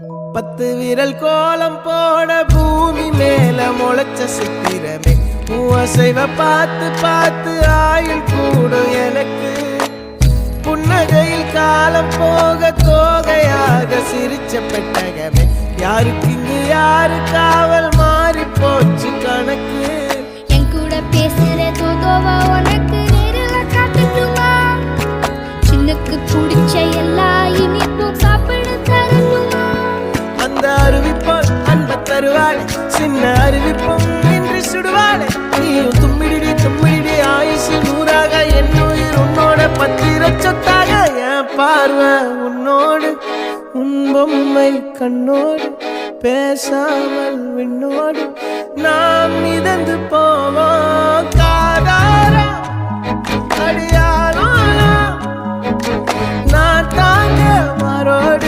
10 விரல் கோலம் போட பூமி மேல முளைச்ச சித்திரமே அசைவ பார்த்து பார்த்து ஆயுள் கூடும் எனக்கு புன்னகையில் காலம் போக தோகையாக சிரிச்ச பெட்டகமே யாருக்கு இங்கு யாரு காவல் மாறி போச்சு கணக்கு என் கூட பேசுற தோதோவா உனக்கு நேரில் காட்டட்டுமா சின்னக்கு பிடிச்ச எல்லா இனிப்பும் சாப்பிட தரட்டுமா அந்த அறிவிப்போல் அன்ப தருவாள் சின்ன அறிவிப்பும் இன்று சுடுவாளே நீயும் தும்மிடி தும்மிடி ஆயுசு 100ஆக என் உயிர் உன்னோட 10 லட்சத்தாக என் பார்வை உன்னோடு உன் பொம்மை கண்ணோடு பேசாமல் விண்ணோடு நாம் மிதந்து போவோம் காதாரா அடியாளோ நான் தாங்க மாறோடு